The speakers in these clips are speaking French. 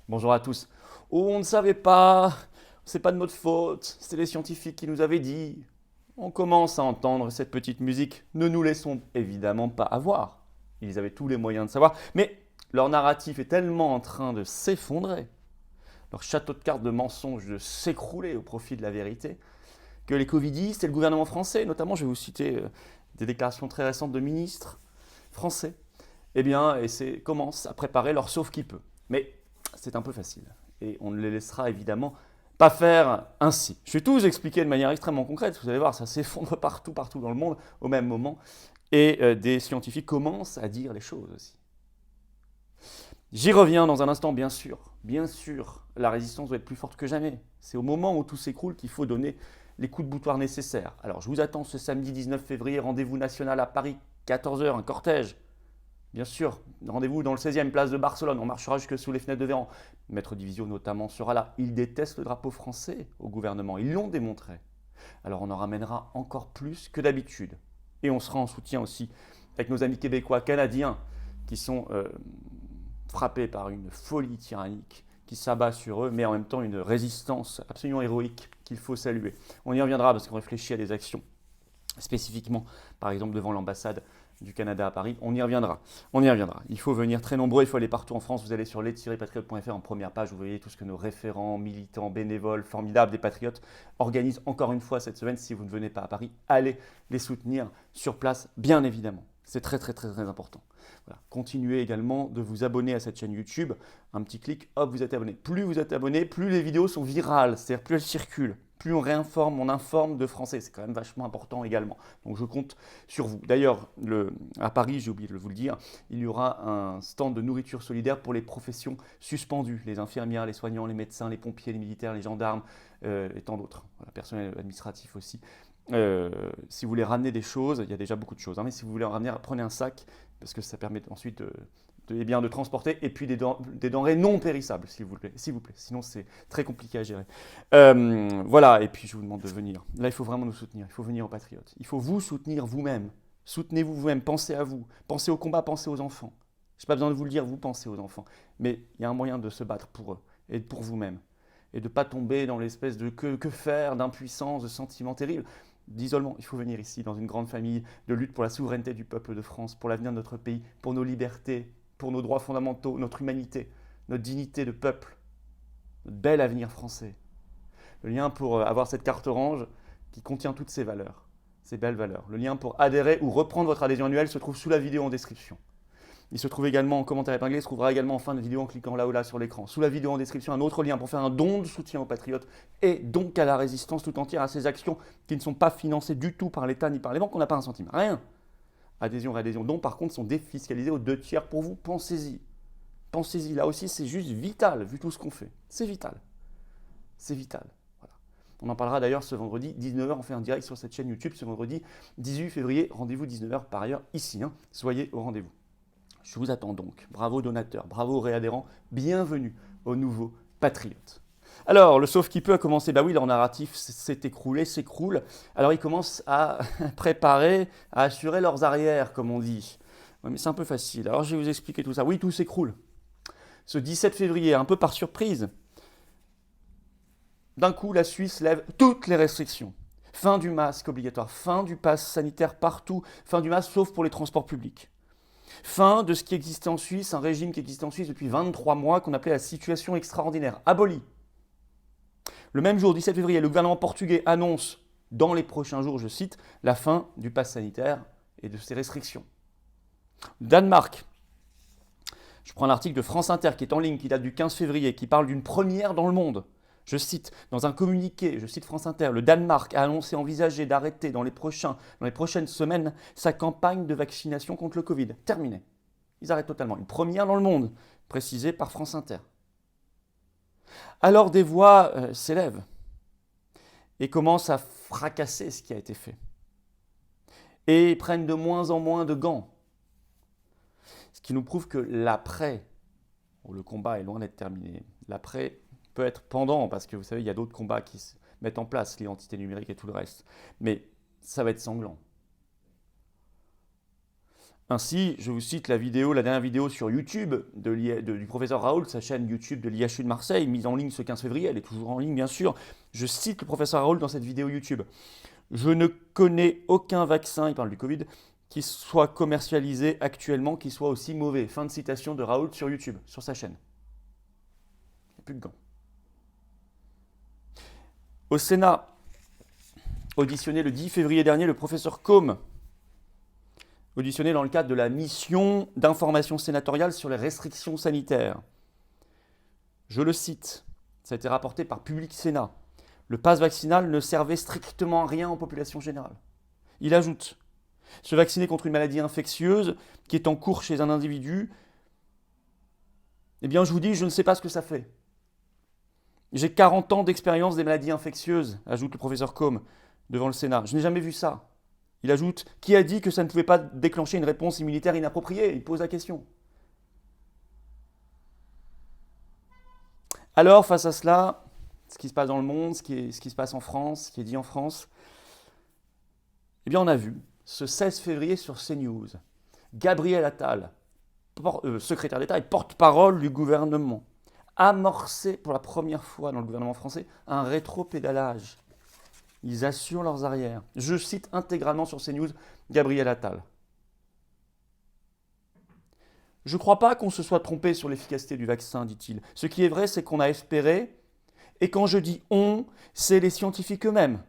Bonjour à tous. Oh, on ne savait pas, c'est pas de notre faute, c'est les scientifiques qui nous avaient dit. On commence à entendre cette petite musique, ne nous laissons évidemment pas avoir. Ils avaient tous les moyens de savoir, mais leur narratif est tellement en train de s'effondrer, leur château de cartes de mensonges de s'écrouler au profit de la vérité, que les covidistes et le gouvernement français, notamment je vais vous citer des déclarations très récentes de ministres français, eh bien, commencent à préparer leur sauve qui peut. Mais c'est un peu facile. Et on ne les laissera évidemment pas faire ainsi. Je vais tout vous expliquer de manière extrêmement concrète. Vous allez voir, ça s'effondre partout, partout dans le monde au même moment. Et des scientifiques commencent à dire les choses aussi. J'y reviens dans un instant, bien sûr. Bien sûr, la résistance doit être plus forte que jamais. C'est au moment où tout s'écroule qu'il faut donner les coups de boutoir nécessaires. Alors, je vous attends ce samedi 19 février, rendez-vous national à Paris, 14 h, un cortège. Bien sûr, rendez-vous dans le 16e place de Barcelone, on marchera jusque sous les fenêtres de Véran. Maître Divisio notamment sera là. Il déteste le drapeau français au gouvernement, ils l'ont démontré. Alors on en ramènera encore plus que d'habitude. Et on sera en soutien aussi avec nos amis québécois, canadiens, qui sont frappés par une folie tyrannique qui s'abat sur eux, mais en même temps une résistance absolument héroïque qu'il faut saluer. On y reviendra parce qu'on réfléchit à des actions spécifiquement, par exemple devant l'ambassade du Canada à Paris. On y reviendra. On y reviendra. Il faut venir très nombreux, il faut aller partout en France. Vous allez sur les-patriotes.fr en première page, vous voyez tout ce que nos référents, militants, bénévoles, formidables des patriotes organisent encore une fois cette semaine. Si vous ne venez pas à Paris, allez les soutenir sur place, bien évidemment. C'est très très très très important. Voilà. Continuez également de vous abonner à cette chaîne YouTube. Un petit clic, hop, vous êtes abonné. Plus vous êtes abonné, plus les vidéos sont virales, c'est-à-dire plus elles circulent. Plus on réinforme, on informe de français. C'est quand même vachement important également. Donc je compte sur vous. D'ailleurs, à Paris, j'ai oublié de vous le dire, il y aura un stand de nourriture solidaire pour les professions suspendues. Les infirmières, les soignants, les médecins, les pompiers, les militaires, les gendarmes et tant d'autres. Voilà, personnel administratif aussi. Si vous voulez ramener des choses, il y a déjà beaucoup de choses, hein, mais si vous voulez en ramener, prenez un sac, parce que ça permet ensuite de transporter, et puis des denrées non périssables, s'il vous plaît. Sinon, c'est très compliqué à gérer. Voilà, et puis je vous demande de venir. Là, il faut vraiment nous soutenir. Il faut venir aux Patriotes. Il faut vous soutenir vous-même. Soutenez-vous vous-même. Pensez à vous. Pensez au combat, pensez aux enfants. Je n'ai pas besoin de vous le dire, vous pensez aux enfants. Mais il y a un moyen de se battre pour eux et pour vous-même. Et de ne pas tomber dans l'espèce de que faire, d'impuissance, de sentiments terribles, d'isolement. Il faut venir ici, dans une grande famille de lutte pour la souveraineté du peuple de France, pour l'avenir de notre pays, pour nos libertés, pour nos droits fondamentaux, notre humanité, notre dignité de peuple, notre bel avenir français. Le lien pour avoir cette carte orange qui contient toutes ces valeurs, ces belles valeurs. Le lien pour adhérer ou reprendre votre adhésion annuelle se trouve sous la vidéo en description. Il se trouve également en commentaire épinglé, il se trouvera également en fin de vidéo en cliquant là ou là sur l'écran. Sous la vidéo en description, un autre lien pour faire un don de soutien aux patriotes et donc à la résistance tout entière, à ces actions qui ne sont pas financées du tout par l'État ni par les banques. On n'a pas un centime, rien. Adhésion, réadhésion, dons par contre sont défiscalisés aux 2 tiers pour vous. Pensez-y. Pensez-y. Là aussi, c'est juste vital vu tout ce qu'on fait. C'est vital. C'est vital. Voilà. On en parlera d'ailleurs ce vendredi 19 h. On fait un direct sur cette chaîne YouTube ce vendredi 18 février. Rendez-vous 19 h par ailleurs ici. Hein. Soyez au rendez-vous. Je vous attends donc. Bravo donateurs, bravo réadhérents, bienvenue aux nouveaux patriotes. Alors, le sauve qui peut a commencé, bah oui, leur narratif s'est écroulé, s'écroule. Alors, ils commencent à préparer, à assurer leurs arrières, comme on dit. Ouais, mais c'est un peu facile. Alors, je vais vous expliquer tout ça. Oui, tout s'écroule. Ce 17 février, un peu par surprise, d'un coup, la Suisse lève toutes les restrictions. Fin du masque obligatoire, fin du pass sanitaire partout, fin du masque sauf pour les transports publics. Fin de ce qui existait en Suisse, un régime qui existait en Suisse depuis 23 mois qu'on appelait la situation extraordinaire, aboli. Le même jour, 17 février, le gouvernement portugais annonce, dans les prochains jours, je cite, la fin du pass sanitaire et de ses restrictions. Danemark, je prends l'article de France Inter qui est en ligne, qui date du 15 février, qui parle d'une première dans le monde. Je cite, dans un communiqué, je cite France Inter, le Danemark a annoncé envisager d'arrêter dans les prochaines semaines sa campagne de vaccination contre le Covid. Terminé. Ils arrêtent totalement. Une première dans le monde, précisée par France Inter. Alors des voix s'élèvent et commencent à fracasser ce qui a été fait. Et prennent de moins en moins de gants. Ce qui nous prouve que l'après, le combat est loin d'être terminé, l'après peut être pendant, parce que vous savez, il y a d'autres combats qui se mettent en place, l'identité numérique et tout le reste. Mais ça va être sanglant. Ainsi, je vous cite la dernière vidéo sur YouTube du professeur Raoult, sa chaîne YouTube de l'IHU de Marseille, mise en ligne ce 15 février, elle est toujours en ligne bien sûr. Je cite le professeur Raoult dans cette vidéo YouTube. Je ne connais aucun vaccin, il parle du Covid, qui soit commercialisé actuellement, qui soit aussi mauvais. Fin de citation de Raoult sur YouTube, sur sa chaîne. Il n'y a plus de gants. Au Sénat, auditionné le 10 février dernier, le professeur Côme, auditionné dans le cadre de la mission d'information sénatoriale sur les restrictions sanitaires. Je le cite, ça a été rapporté par Public Sénat. Le pass vaccinal ne servait strictement à rien en population générale. Il ajoute, se vacciner contre une maladie infectieuse qui est en cours chez un individu, eh bien je vous dis, je ne sais pas ce que ça fait. J'ai 40 ans d'expérience des maladies infectieuses, ajoute le professeur Côme devant le Sénat. Je n'ai jamais vu ça. Il ajoute, qui a dit que ça ne pouvait pas déclencher une réponse immunitaire inappropriée? Il pose la question. Alors, face à cela, ce qui se passe dans le monde, ce qui se passe en France, ce qui est dit en France, eh bien on a vu, ce 16 février sur CNews, Gabriel Attal, secrétaire d'État et porte-parole du gouvernement, amorcer pour la première fois dans le gouvernement français un rétropédalage. Ils assurent leurs arrières. Je cite intégralement sur CNews Gabriel Attal. Je ne crois pas qu'on se soit trompé sur l'efficacité du vaccin, dit-il. Ce qui est vrai, c'est qu'on a espéré, et quand je dis on, c'est les scientifiques eux-mêmes.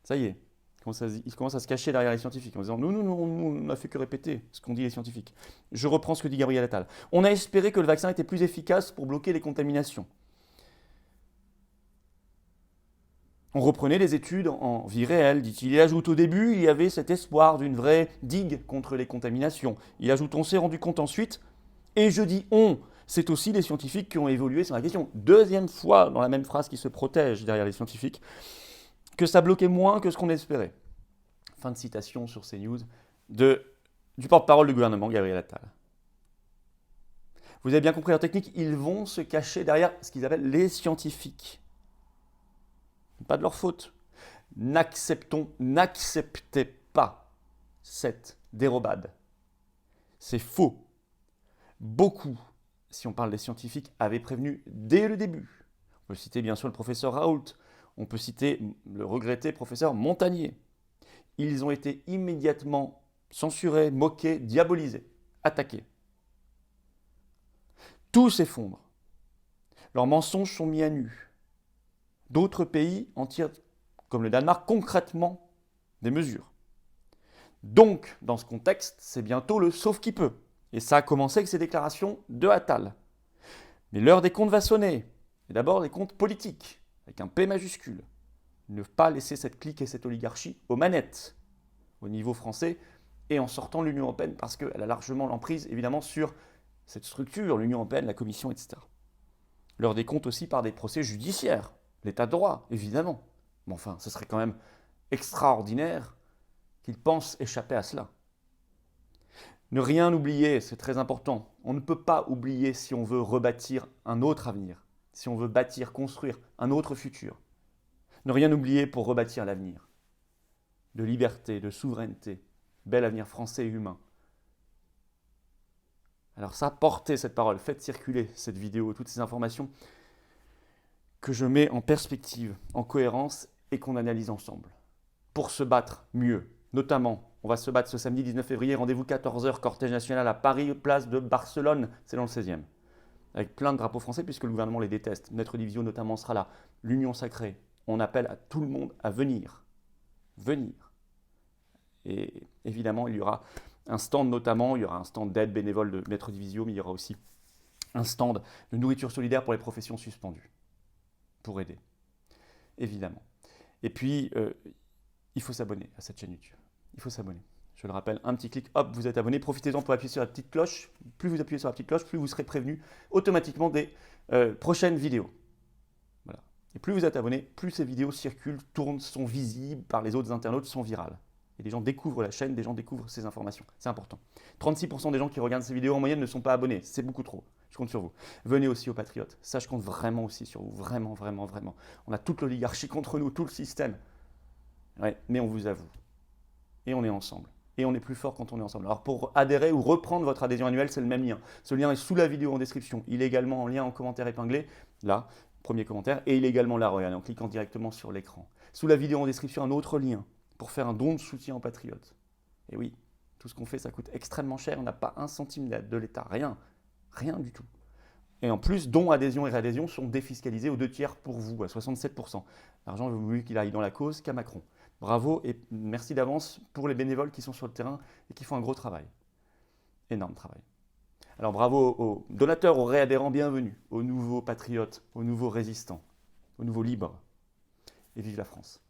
Ça y est, ils commencent à se cacher derrière les scientifiques en disant nous, on n'a fait que répéter ce qu'ont dit les scientifiques. Je reprends ce que dit Gabriel Attal. On a espéré que le vaccin était plus efficace pour bloquer les contaminations. On reprenait les études en vie réelle, dit-il. Il ajoute, au début, il y avait cet espoir d'une vraie digue contre les contaminations. Il ajoute, on s'est rendu compte ensuite, et je dis on, c'est aussi les scientifiques qui ont évolué sur la question. Deuxième fois dans la même phrase qui se protège derrière les scientifiques, que ça bloquait moins que ce qu'on espérait. Fin de citation sur CNews du porte-parole du gouvernement, Gabriel Attal. Vous avez bien compris leur technique, ils vont se cacher derrière ce qu'ils appellent les scientifiques. Pas de leur faute. N'acceptez pas cette dérobade. C'est faux. Beaucoup, si on parle des scientifiques, avaient prévenu dès le début. On peut citer bien sûr le professeur Raoult, on peut citer le regretté professeur Montagnier. Ils ont été immédiatement censurés, moqués, diabolisés, attaqués. Tout s'effondre. Leurs mensonges sont mis à nu. D'autres pays en tirent, comme le Danemark, concrètement des mesures. Donc, dans ce contexte, c'est bientôt le sauf qui peut. Et ça a commencé avec ces déclarations de Attal. Mais l'heure des comptes va sonner. Et d'abord, les comptes politiques, avec un P majuscule. Ne pas laisser cette clique et cette oligarchie aux manettes, au niveau français, et en sortant de l'Union européenne, parce qu'elle a largement l'emprise, évidemment, sur cette structure, l'Union européenne, la Commission, etc. L'heure des comptes aussi par des procès judiciaires. L'état de droit, évidemment. Mais enfin, ce serait quand même extraordinaire qu'ils pensent échapper à cela. Ne rien oublier, c'est très important. On ne peut pas oublier si on veut rebâtir un autre avenir, si on veut bâtir, construire un autre futur. Ne rien oublier pour rebâtir l'avenir. De liberté, de souveraineté, bel avenir français et humain. Alors ça, portez cette parole, faites circuler cette vidéo, toutes ces informations que je mets en perspective, en cohérence et qu'on analyse ensemble. Pour se battre mieux, notamment, on va se battre ce samedi 19 février, rendez-vous 14h, cortège national à Paris, place de Barcelone, c'est dans le 16e. Avec plein de drapeaux français puisque le gouvernement les déteste. Notre division notamment sera là. L'Union sacrée. On appelle à tout le monde à venir. Venir. Et évidemment, il y aura un stand notamment, il y aura un stand d'aide bénévole de Maître Divisio, mais il y aura aussi un stand de nourriture solidaire pour les professions suspendues. Pour aider, évidemment. Et puis, il faut s'abonner à cette chaîne YouTube. Il faut s'abonner. Je le rappelle, un petit clic, hop, vous êtes abonné. Profitez-en pour appuyer sur la petite cloche. Plus vous appuyez sur la petite cloche, plus vous serez prévenu automatiquement des prochaines vidéos. Voilà. Et plus vous êtes abonné, plus ces vidéos circulent, tournent, sont visibles par les autres internautes, sont virales. Et des gens découvrent la chaîne, des gens découvrent ces informations. C'est important. 36% des gens qui regardent ces vidéos en moyenne ne sont pas abonnés. C'est beaucoup trop. Je compte sur vous. Venez aussi aux Patriotes. Ça, je compte vraiment aussi sur vous. Vraiment, vraiment, vraiment. On a toute l'oligarchie contre nous, tout le système. Ouais, mais on vous avoue. Et on est ensemble. Et on est plus fort quand on est ensemble. Alors pour adhérer ou reprendre votre adhésion annuelle, c'est le même lien. Ce lien est sous la vidéo en description. Il est également en lien en commentaire épinglé, là, premier commentaire, et il est également là, regardez, en cliquant directement sur l'écran. Sous la vidéo en description, un autre lien pour faire un don de soutien aux patriotes. Et oui, tout ce qu'on fait, ça coûte extrêmement cher, on n'a pas un centime d'aide de l'État, rien, rien du tout. Et en plus, dons, adhésion et réadhésion sont défiscalisés aux 2/3 pour vous, à 67%. L'argent, je voulu qu'il aille dans la cause qu'à Macron. Bravo et merci d'avance pour les bénévoles qui sont sur le terrain et qui font un gros travail. Énorme travail. Alors bravo aux donateurs, aux réadhérents, bienvenue, aux nouveaux patriotes, aux nouveaux résistants, aux nouveaux libres. Et vive la France.